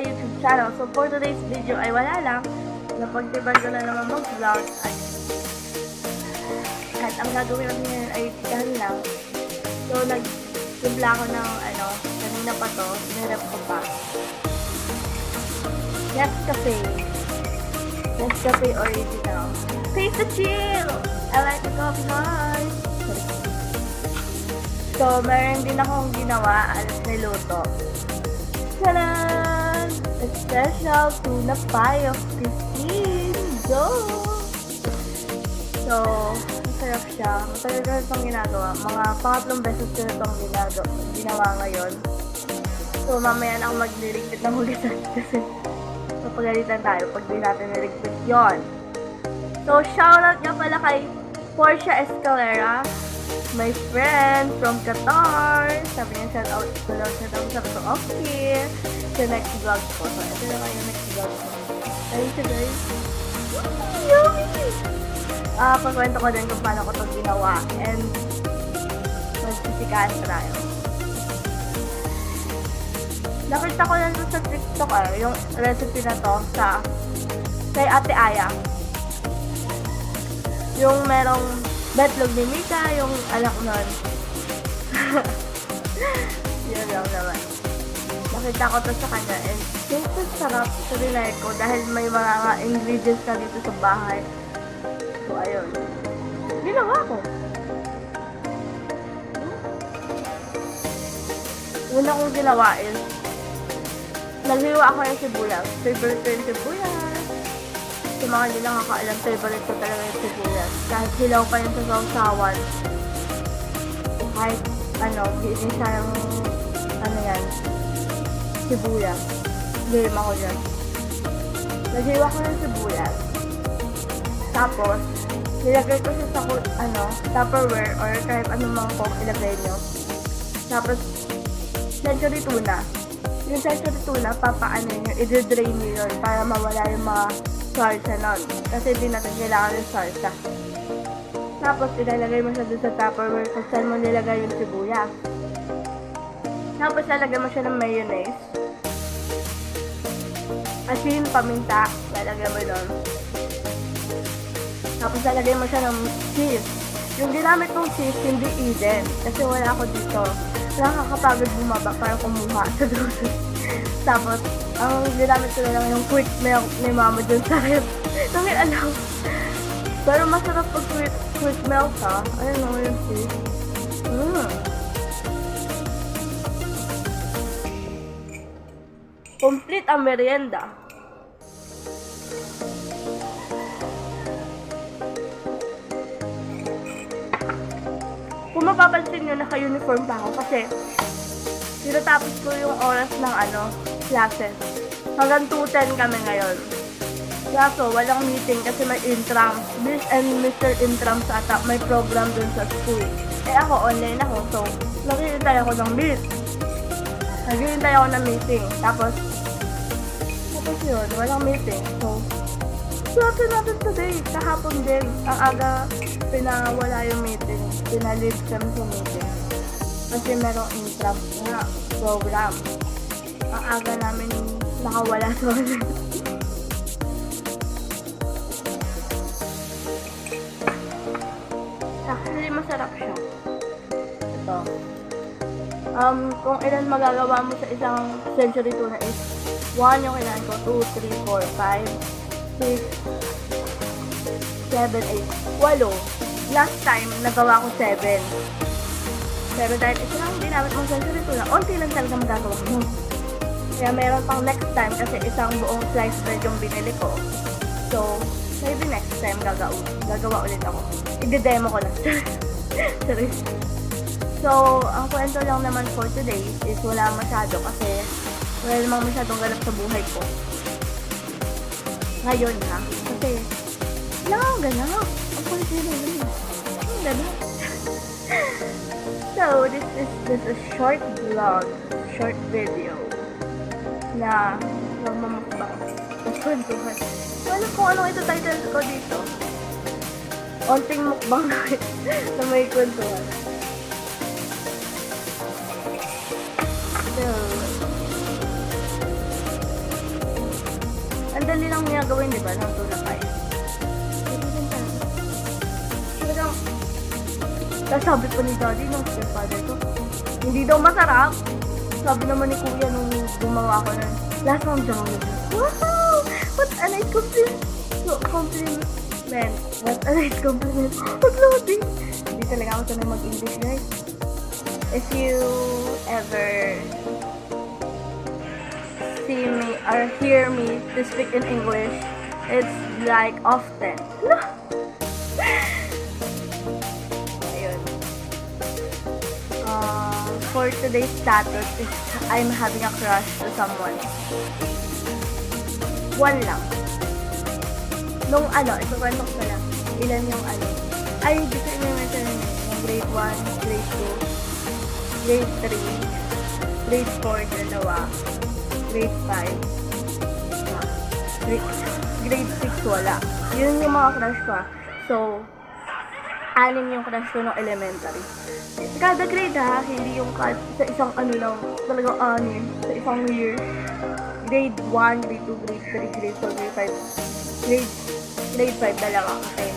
YouTube channel. So for today's video ay wala lang. Napagtiban ko na naman mag-vlog at ang gagawin natin ngayon ay chikahan lang. So nag-timpla ako ng kanina pa to, nirep ko pa. Nescafe original. Taste the chill! I like the coffee guys! So, meron din akong ginawa at niluto. Tadaan! A special tuna pie of 15! Go! So, masarap siya. Matagal ko itong ginagawa. Mga pangatlong beses ko itong ginawa ngayon. So, mamaya na ako magliligpit ng hulisan kasi mapagalitan tayo pag di natin niligpit yon. So, shoutout nga pala kay Portia Escalera, my friend from Qatar. Sabi niya, shoutout sa okay. Sa next vlog ko. So, ito na kayo next vlog ko. Thank you guys. Yummy! Pagkwento ko din kung paano ko ito ginawa. And, magsisikaan tayo. Nakita ko lang sa TikTok yung recipe na to kay Ate Aya. Yung merong betlog ni Mika, yung anak nun. Yun lang naman. Nakita ko to sa kanya and super sarap sa dinay ko dahil may mga ingredients na dito sa bahay. So, ayun. Ginawa ko. Una kong ginawa is naghiwa ako ng sibuyas. Favorite ko yung sibuyas. Sa mga hindi nakakaalam, favorite ko talaga yung sibuyas. Kahit hilaw pa yun sa sausawan. Kahit, ginisa yung, sibuyas. Game ako dyan. Naghiwa ko ng sibuyas. Tapos, nilagay ko siya sa, Tupperware or kahit anumang coke ilagay nyo. Tapos, century tuna. Yung century tuna, i-drain nyo yun para mawala yung mga salsa nun. Kasi di natin kailangan yung salsa. Tapos, ilalagay mo siya dun sa Tupperware kung saan mo nilagay yung sibuyas. Tapos, lalagay mo siya ng mayonnaise. Asin, paminta, lalagay mo doon. Tapos, lalagay mo siya ng cheese. Yung ginamit kong cheese, hindi Eden. Kasi wala ako dito. Nakakapagod bumaba para kumuha sa grocery. Tapos, ang ginamit ko na lang yung quick milk ni mama dun sa rep. Nangin alam. Pero masarap pag quick milk ha. Ayun o yung cheese. Complete ang merienda. Kung mapapansin nyo, naka-uniform pa ako kasi tinatapos ko yung oras ng classes. Hanggang 2:10 kami ngayon. Kaso, walang meeting kasi may intrams. Miss and Mr. Intrams ata may program dun sa school. Eh ako, online ako. So, naghihintay ako ng meet. Naghihintay ako ng meeting. Tapos yun, walang meeting. So, klase natin today. Kahapon din. Ang aga pinawala yung meeting. Pinalib kami sa meeting. Kasi merong intrams na program. Ang aga namin nakawala sa ulit. Actually, masarap siya. Ito. Kung ilan magagawa mo sa isang century tuna is 1 yung kailangan ko, 2, 3, 4, 5, 6, 7, 8, 8. Last time, nagawa ko 7. Pero dahil ito lang ginamit mong century tuna, onti lang talaga magagawa mo. Kaya meron pang next time kasi isang buong slice bread yung binili ko. So, maybe next time gagawa ulit ako. I-demo ko lang. Sorry. So, ang kwento lang naman for today is wala masyado kasi wala namang masyadong ganap sa buhay ko. Ngayon ha. Kasi, wala akong ganap. Ang kulit nila yun. Ang ganap. So, this is just a short vlog, short video na magmamukbang. Kwentuhan. Wala kung anong ito title ko dito. Onting mukbang na may kwentuhan. So, nilang niya gawin, di ba, ng tuna pie. Talagang, tapos sabi pa ni Daddy nung stepfather ko, hindi daw masarap. Sabi naman ni Kuya nung gumawa ko nun, last time siya mga wow! What a nice compliment! Compliment. What a nice compliment. Uploading. Hindi talaga ako sanay mag-English, guys. If you ever see me or hear me to speak in English, it's like often. Ayun. For today's status is I'm having a crush to someone. One lang. Nung ipakwento ko lang. Ilan yung ay, hindi ko i-mention yun. Yung grade 1, grade 2, grade 3, grade 4, dalawa, grade 5, grade 6, wala. Yun yung mga crush ko. So, 6 yung crush ko nung elementary. Kada grade hindi yung sa isang lang, talagang 6, sa isang year. Grade 1, grade 2, grade 3, grade 4, grade 5, grade 5, dalawa. Okay.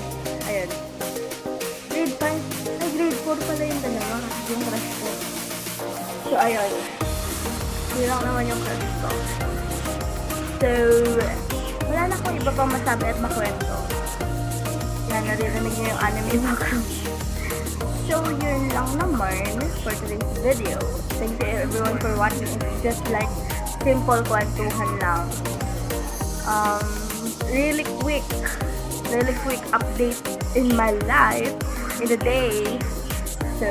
Ayun. Grade 5, grade 4 pala yung dalawa. Yung crush ko. So, ayun. Yun lang naman yung crush ko. So, wala na akong iba pang masabi at makwento. Yan, naririnig niyo yung anime background. So, yun lang naman for today's video. Thank you everyone for watching. It's just like simple kwentuhan lang. Really quick update in my life, in the day. So,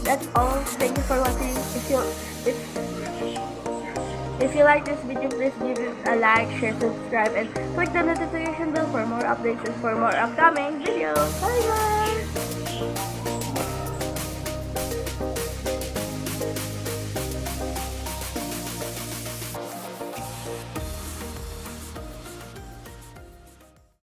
that's all. Thank you for watching. If you like this video, please give it a like, share, subscribe, and click the notification bell for more updates and for more upcoming videos. Bye guys!